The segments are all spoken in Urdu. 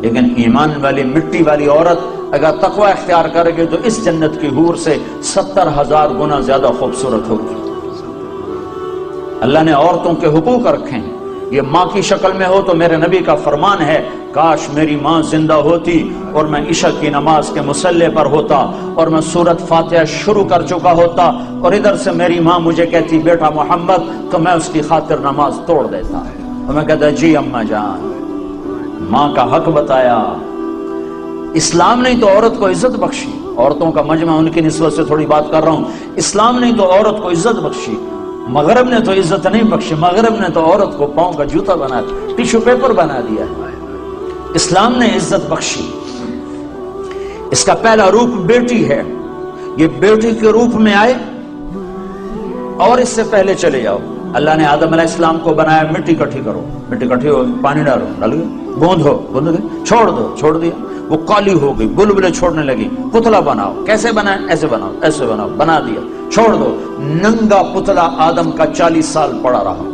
لیکن ایمان والی مٹی والی عورت اگر تقوی اختیار کرے گی تو اس جنت کی حور سے 70,000 گنا زیادہ خوبصورت ہوگی۔ اللہ نے عورتوں کے حقوق رکھے ہیں۔ یہ ماں کی شکل میں ہو تو میرے نبی کا فرمان ہے، کاش میری ماں زندہ ہوتی اور میں عشاء کی نماز کے مصلی پر ہوتا اور میں سورۃ فاتحہ شروع کر چکا ہوتا اور ادھر سے میری ماں مجھے کہتی بیٹا محمد، تو میں اس کی خاطر نماز توڑ دیتا اور میں کہتا جی اماں جان۔ ماں کا حق بتایا۔ اسلام نے تو عورت کو عزت بخشی، عورتوں کا مجمع ان کی نسبت سے تھوڑی بات کر رہا ہوں، اسلام نے تو عورت کو عزت بخشی، مغرب نے تو عزت نہیں بخشی، مغرب نے تو عورت کو پاؤں کا جوتا بنا دیا، ٹیشو پیپر بنا دیا ہے۔ اسلام نے عزت بخشی۔ اس کا پہلا روپ بیٹی ہے، یہ بیٹی کے روپ میں آئے اور اس سے پہلے چلے جاؤ۔ اللہ نے آدم علیہ السلام کو بنایا، مٹی اکٹھی کرو، مٹی اکٹھی ہو، پانی ڈالو، ڈال گیا، گوندھو، گوندھ گئے، چھوڑ دو، چھوڑ دیا، وہ کالی ہو گئی، بلبلے چھوڑنے لگی، پتلا بناؤ، کیسے بنائے؟ ایسے بناؤ، ایسے بناؤ، بنا دیا، چھوڑ دو۔ ننگا پتلا آدم کا 40 سال پڑا رہا،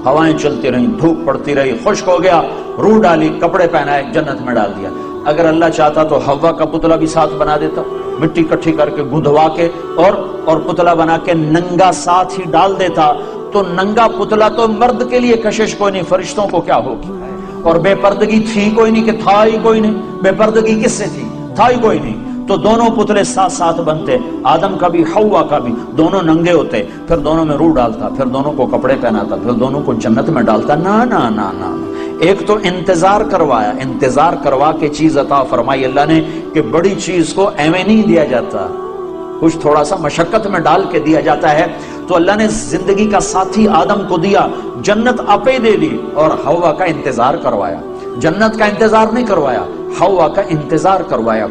ہوائیں چلتی رہیں، دھوپ پڑتی رہی، خشک ہو گیا، روح ڈالی، کپڑے پہنائے، جنت میں ڈال دیا۔ اگر اللہ چاہتا تو حوا کا پتلا بھی ساتھ بنا دیتا، مٹی اکٹھی کر کے گندھوا کے اور پتلا بنا کے ننگا ساتھ ہی ڈال دیتا، تو ننگا پتلا تو مرد کے لیے کشش کوئی نہیں، فرشتوں کو کیا ہوگی؟ اور بے پردگی تھی کوئی نہیں کہ تھا ہی کوئی نہیں، بے پردگی کس سے تھی؟ تھا ہی کوئی نہیں، تو دونوں پتلے ساتھ ساتھ بنتے، آدم کا بھی حوا کا بھی، دونوں ننگے ہوتے، پھر دونوں میں روح ڈالتا، پھر دونوں کو کپڑے پہناتا، پھر دونوں کو جنت میں ڈالتا۔ نا نا نا نا، ایک تو انتظار کروایا، انتظار کروا کے چیز عطا فرمائی اللہ نے کہ بڑی چیز کو ایویں نہیں دیا جاتا، کچھ تھوڑا سا مشقت میں ڈال کے دیا جاتا ہے۔ تو اللہ نے زندگی کا ساتھی آدم کو دیا، جنت آپے دے دی، اور حوا کا انتظار کروایا، جنت کا انتظار نہیں کروایا، حوا کا انتظار کروایا۔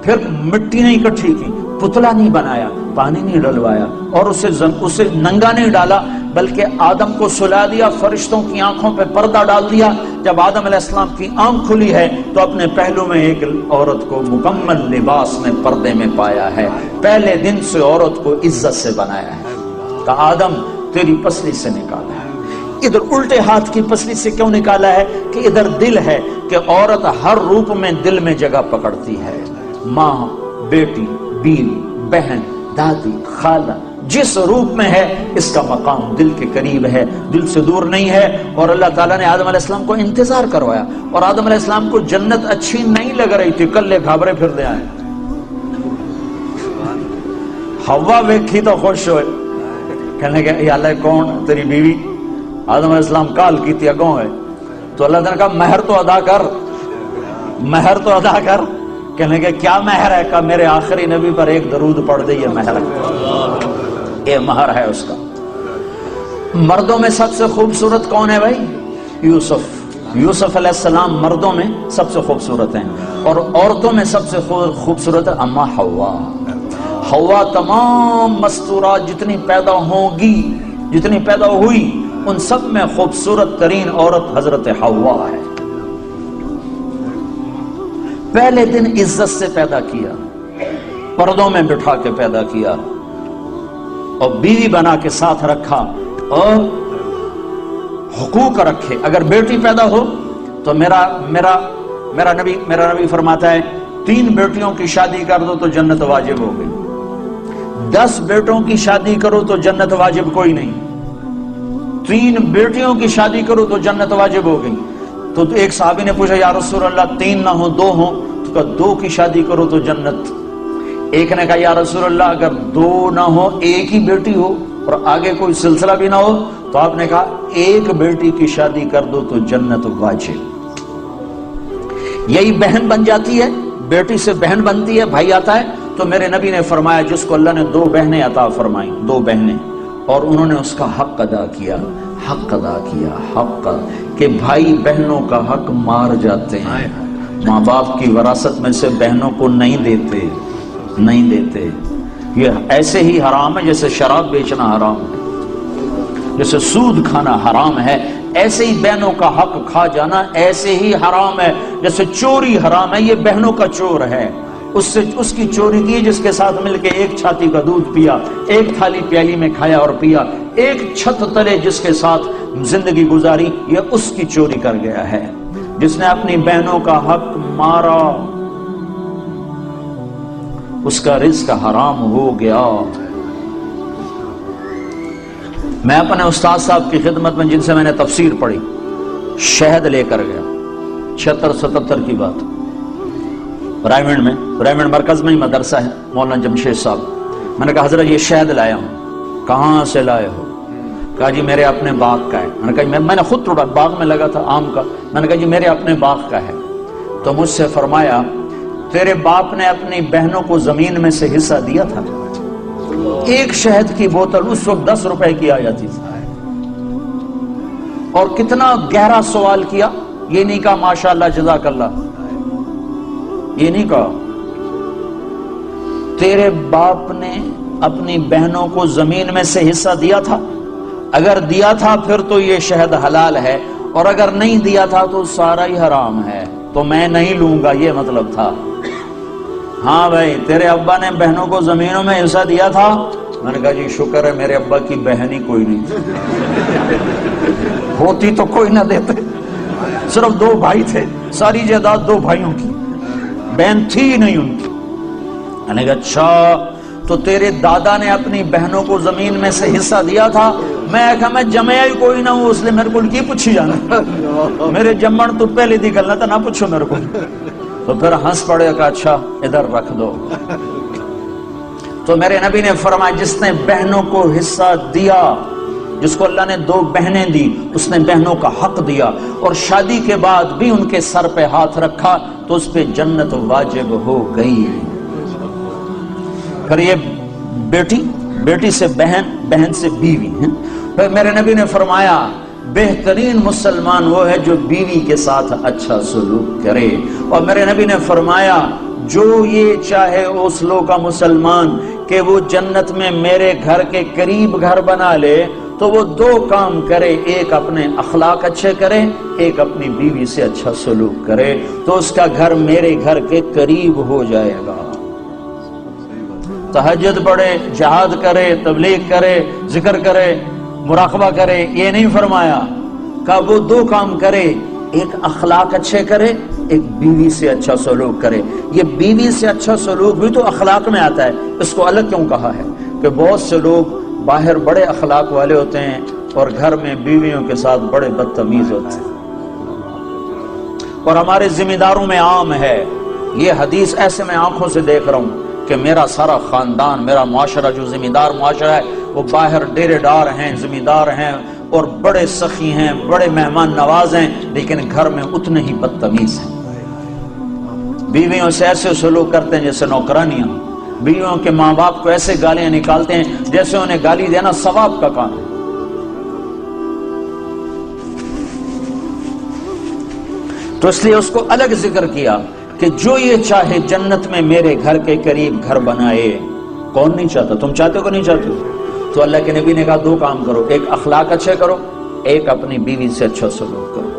پھر مٹی نہیں اکٹھی کی، پتلا نہیں بنایا، پانی نہیں ڈلوایا، اور اسے ننگا نہیں ڈالا، بلکہ آدم کو سلا دیا، فرشتوں کی آنکھوں پہ پردہ ڈال دیا۔ جب آدم علیہ السلام کی آنکھ کھلی ہے تو اپنے پہلو میں ایک عورت کو مکمل لباس میں پردے میں پایا ہے۔ پہلے دن سے عورت کو عزت سے بنایا ہے، کہا آدم تیری پسلی سے نکالا ہے۔ ادھر الٹے ہاتھ کی پسلی سے کیوں نکالا ہے؟ کہ ادھر دل ہے، کہ عورت ہر روپ میں دل میں جگہ پکڑتی ہے، ماں، بیٹی، بیوی، بہن، دادی، خالہ، جس روپ میں ہے اس کا مقام دل کے قریب ہے، دل سے دور نہیں ہے۔ اور اللہ تعالیٰ نے آدم علیہ السلام کو انتظار کروایا، اور آدم علیہ السلام کو جنت اچھی نہیں لگ رہی تھی، کلے گھابرے پھر دے آئے۔ حوا ویکھی تو خوش ہوئے، کہنے کہ یا اللہ کون تیری بیوی؟ آدم علیہ السلام کال کی تھی اگوں ہے، تو اللہ تعالیٰ نے کہا مہر تو ادا کر، مہر تو ادا کر۔ کہنے کہ کیا مہر ہے؟ کہا میرے آخری نبی پر ایک درود پڑھ دے، یہ مہر ہے، یہ مہر ہے اس کا۔ مردوں میں سب سے خوبصورت کون ہے بھائی؟ یوسف۔ یوسف علیہ السلام مردوں میں سب سے خوبصورت ہیں، اور عورتوں میں سب سے خوبصورت ہے اما حوا۔ حوا تمام مستورات جتنی پیدا ہوں گی، جتنی پیدا ہوئی، ان سب میں خوبصورت ترین عورت حضرت حوا ہے۔ پہلے دن عزت سے پیدا کیا، پردوں میں بٹھا کے پیدا کیا، اور بیوی بنا کے ساتھ رکھا، اور حقوق رکھے۔ اگر بیٹی پیدا ہو تو میرا نبی فرماتا ہے 3 بیٹیوں کی شادی کر دو تو جنت واجب ہو گئی، 10 بیٹوں کی شادی کرو تو جنت واجب کوئی نہیں، 3 بیٹیوں کی شادی کرو تو جنت واجب ہو گئی۔ تو ایک صحابی نے پوچھا یا رسول اللہ 3 نہ ہو 2 ہوں؟ تو کہا 2 کی شادی کرو تو جنت۔ ایک نے کہا یا رسول اللہ اگر 2 نہ ہو، ایک ہی بیٹی ہو اور آگے کوئی سلسلہ بھی نہ ہو، تو آپ نے کہا 1 بیٹی کی شادی کر دو تو جنت واجب۔ یہی بہن بن جاتی ہے، بیٹی سے بہن بنتی ہے، بھائی آتا ہے۔ تو میرے نبی نے فرمایا جس کو اللہ نے 2 بہنیں عطا فرمائیں، 2 بہنیں، اور انہوں نے اس کا حق ادا کیا، حق ادا کیا، حق کہ بھائی بہنوں کا حق مار جاتے ہیں، ماں باپ کی وراثت میں سے بہنوں کو نہیں دیتے، نہیں دیتے۔ یہ ایسے ہی حرام ہے جیسے شراب بیچنا حرام ہے، جیسے سود کھانا حرام ہے، ایسے ہی بہنوں کا حق کھا جانا ایسے ہی حرام ہے جیسے چوری حرام ہے۔ یہ بہنوں کا چور ہے، اس کی چوری کی جس کے ساتھ مل کے ایک چھاتی کا دودھ پیا، ایک تھالی پیالی میں کھایا اور پیا، ایک چھت تلے جس کے ساتھ زندگی گزاری، یہ اس کی چوری کر گیا ہے۔ جس نے اپنی بہنوں کا حق مارا اس کا رزق حرام ہو گیا۔ میں اپنے استاد صاحب کی خدمت میں جن سے میں نے تفسیر پڑھی شہد لے کر گیا، 76-77 کی بات، رائمنڈ مرکز میں ہی مدرسہ ہے، مولانا جمشید صاحب۔ میں نے کہا حضرت یہ شہد لایا ہوں۔ کہاں سے لائے ہو؟ کہا جی میرے اپنے باغ کا ہے۔ میں نے کہا میں نے خود توڑا، باغ میں لگا تھا آم کا۔ میں نے کہا جی میرے اپنے باغ کا ہے۔ تو مجھ سے فرمایا تیرے باپ نے اپنی بہنوں کو زمین میں سے حصہ دیا تھا؟ ایک شہد کی بوتل اس وقت 10 روپے کی آ جاتی تھی۔ اور کتنا گہرا سوال کیا، یہ نہیں کہا ماشاءاللہ جزاک اللہ، یہ نہیں کہا تیرے باپ نے اپنی بہنوں کو زمین میں سے حصہ دیا تھا؟ اگر دیا تھا پھر تو یہ شہد حلال ہے، اور اگر نہیں دیا تھا تو سارا ہی حرام ہے، تو میں نہیں لوں گا، یہ مطلب تھا۔ ہاں بھائی تیرے ابا نے بہنوں کو زمینوں میں حصہ دیا تھا؟ میں نے کہا جی شکر ہے میرے ابا کی بہن ہی کوئی نہیں تھی، ہوتی تو کوئی نہ دیتے، صرف 2 بھائی تھے، ساری جائیداد 2 بھائیوں کی، بہن تھی ہی نہیں ان کی۔ میں نے کہا اچھا تو تیرے دادا نے اپنی بہنوں کو زمین میں سے حصہ دیا تھا؟ میں کہا میں جمعہ ہی کوئی نہ ہوں، اس لیے میرے کو کی پوچھی جانا، میرے جمن تو پہلے نکلنا تھا، نہ پوچھو میرے کو۔ تو پھر ہنس پڑے کہ اچھا ادھر رکھ دو۔ تو میرے نبی نے فرمایا جس نے بہنوں کو حصہ دیا، جس کو اللہ نے 2 بہنیں دی، اس نے بہنوں کا حق دیا، اور شادی کے بعد بھی ان کے سر پہ ہاتھ رکھا تو اس پہ جنت واجب ہو گئی۔ پھر یہ بیٹی سے بہن، بہن سے بیوی ہیں۔ پھر میرے نبی نے فرمایا بہترین مسلمان وہ ہے جو بیوی کے ساتھ اچھا سلوک کرے، اور میرے نبی نے فرمایا جو یہ چاہے اس لوگ کا مسلمان کہ وہ جنت میں میرے گھر کے قریب گھر بنا لے تو وہ 2 کام کرے، ایک اپنے اخلاق اچھے کرے، ایک اپنی بیوی سے اچھا سلوک کرے، تو اس کا گھر میرے گھر کے قریب ہو جائے گا۔ تہجد پڑھے، جہاد کرے، تبلیغ کرے، ذکر کرے، مراقبہ کرے، یہ نہیں فرمایا کہ وہ 2 کام کرے، ایک اخلاق اچھے کرے، ایک بیوی سے اچھا سلوک کرے۔ یہ بیوی سے اچھا سلوک بھی تو اخلاق میں آتا ہے، اس کو الگ کیوں کہا ہے؟ کہ بہت سے لوگ باہر بڑے اخلاق والے ہوتے ہیں اور گھر میں بیویوں کے ساتھ بڑے بدتمیز ہوتے ہیں، اور ہمارے ذمہ داروں میں عام ہے یہ حدیث۔ ایسے میں آنکھوں سے دیکھ رہا ہوں کہ میرا سارا خاندان، میرا معاشرہ جو ذمہ دار معاشرہ ہے، وہ باہر ڈیرے دار ہیں، ذمہ دار ہیں، اور بڑے سخی ہیں، بڑے مہمان نواز ہیں، لیکن گھر میں اتنے ہی بدتمیز ہیں۔ بیویوں سے ایسے سلوک کرتے ہیں جیسے نوکرانیاں، بیویوں کے ماں باپ کو ایسے گالیاں نکالتے ہیں جیسے انہیں گالی دینا ثواب کا کام ہے۔ تو اس لیے اس کو الگ ذکر کیا کہ جو یہ چاہے جنت میں میرے گھر کے قریب گھر بنائے۔ کون نہیں چاہتا؟ تم چاہتے ہو کہ نہیں چاہتے ہو؟ تو اللہ کے نبی نے کہا 2 کام کرو، ایک اخلاق اچھے کرو، ایک اپنی بیوی سے اچھا سلوک کرو۔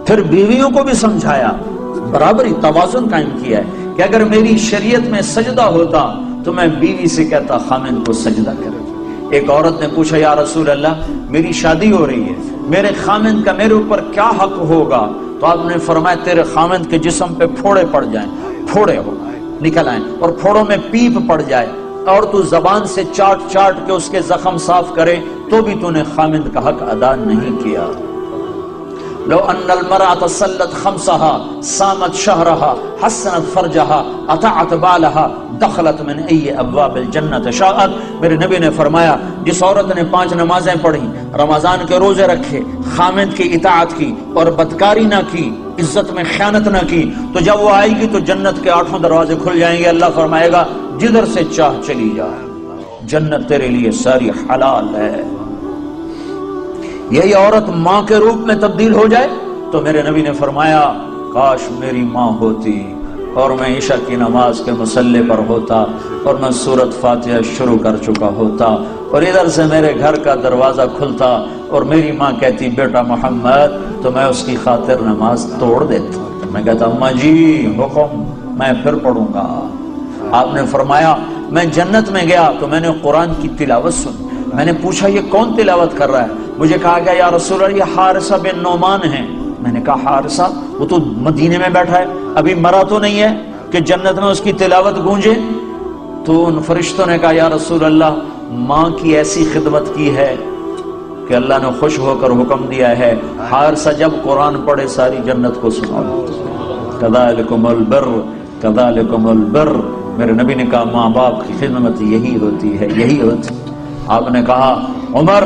پھر بیویوں کو بھی سمجھایا، برابری، توازن قائم کیا ہے کہ اگر میری شریعت میں سجدہ ہوتا تو میں بیوی سے کہتا خامن کو سجدہ کرے۔ ایک عورت نے پوچھا یا رسول اللہ میری شادی ہو رہی ہے، میرے خامن کا میرے اوپر کیا حق ہوگا؟ تو آپ نے فرمایا تیرے خامن کے جسم پہ پھوڑے پڑ جائیں، پھوڑے ہو نکل آئیں، اور پھوڑوں میں پیپ پڑ جائے، اور تو زبان سے چاٹ چاٹ کے اس کے زخم صاف کرے تو بھی تو نے خامن کا حق ادا نہیں کیا۔ لو ان المرأة صلت خمسها صامت شهرها حسنت فرجها اطاعت بالها دخلت من ای ابواب الجنت شاءت۔ میرے نبی نے فرمایا جس عورت نے 5 نمازیں پڑھی، رمضان کے روزے رکھے، خامند کی اطاعت کی اور بدکاری نہ کی، عزت میں خیانت نہ کی، تو جب وہ آئے گی تو جنت کے 8 دروازے کھل جائیں گے۔ اللہ فرمائے گا جدھر سے چاہ چلی جا، جنت تیرے لیے ساری حلال ہے۔ یہی عورت ماں کے روپ میں تبدیل ہو جائے تو میرے نبی نے فرمایا کاش میری ماں ہوتی اور میں عشاء کی نماز کے مصلی پر ہوتا اور میں سورۃ فاتحہ شروع کر چکا ہوتا، اور ادھر سے میرے گھر کا دروازہ کھلتا اور میری ماں کہتی بیٹا محمد، تو میں اس کی خاطر نماز توڑ دیتا۔ میں کہتا اماں جی حکم، میں پھر پڑھوں گا۔ آپ نے فرمایا میں جنت میں گیا تو میں نے قرآن کی تلاوت سنی، میں نے پوچھا یہ کون تلاوت کر رہا ہے؟ مجھے کہا گیا یا رسول اللہ یہ حارثہ بن نعمان ہیں۔ میں نے کہا حارثہ؟ وہ تو مدینے میں بیٹھا ہے، ابھی مرا تو نہیں ہے کہ جنت میں اس کی تلاوت گونجے؟ تو ان فرشتوں نے کہا یا رسول اللہ ماں کی ایسی خدمت کی ہے کہ اللہ نے خوش ہو کر حکم دیا ہے حارثہ جب قرآن پڑھے ساری جنت کو سناؤ۔ کذالکم البر کذالکم البر۔ میرے نبی نے کہا ماں باپ کی خدمت یہی ہوتی ہے، یہی ہوتی۔ آپ نے کہا عمر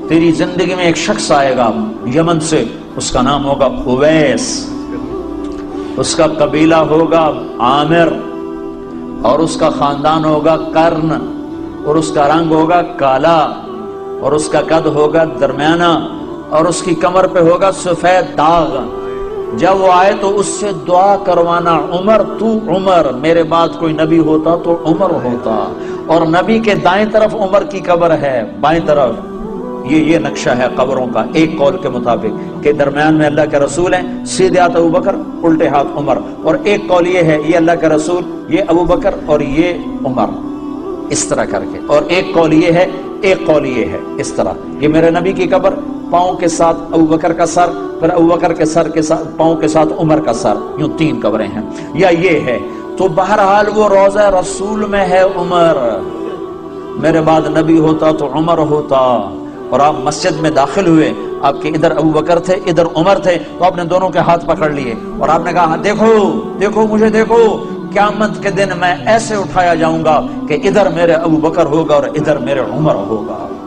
تیری زندگی میں ایک شخص آئے گا یمن سے، اس کا نام ہوگا اویس، اس کا قبیلہ ہوگا عامر، اور اس کا خاندان ہوگا کرن، اور اس کا رنگ ہوگا کالا، اور اس کا قد ہوگا درمیانہ، اور اس کی کمر پہ ہوگا سفید داغ۔ جب وہ آئے تو اس سے دعا کروانا عمر تو عمر، میرے بعد کوئی نبی ہوتا تو عمر ہوتا۔ اور نبی کے دائیں طرف عمر کی قبر ہے، بائیں طرف یہ نقشہ ہے قبروں کا، ایک قول کے مطابق کہ درمیان میں اللہ کے رسول ہیں، سیدھے ہاتھ ابو بکر الٹے ہاتھ عمر، اور ایک قول یہ ہے یہ اللہ کے رسول، یہ ابو بکر اور یہ عمر، اس طرح کر کے، اور ایک قول یہ ہے، ایک قول یہ ہے، اس طرح۔ یہ میرے نبی کی قبر، پاؤں کے ساتھ ابو بکر کا سر، پھر ابو بکر کے سر کے ساتھ پاؤں کے ساتھ عمر کا سر، یوں تین قبریں ہیں، یا یہ ہے۔ تو بہرحال وہ روضہ رسول میں ہے عمر، میرے بعد نبی ہوتا تو عمر ہوتا۔ اور آپ مسجد میں داخل ہوئے، آپ کے ادھر ابو بکر تھے ادھر عمر تھے، تو آپ نے دونوں کے ہاتھ پکڑ لیے اور آپ نے کہا دیکھو دیکھو مجھے دیکھو، قیامت کے دن میں ایسے اٹھایا جاؤں گا کہ ادھر میرے ابو بکر ہوگا اور ادھر میرے عمر ہوگا۔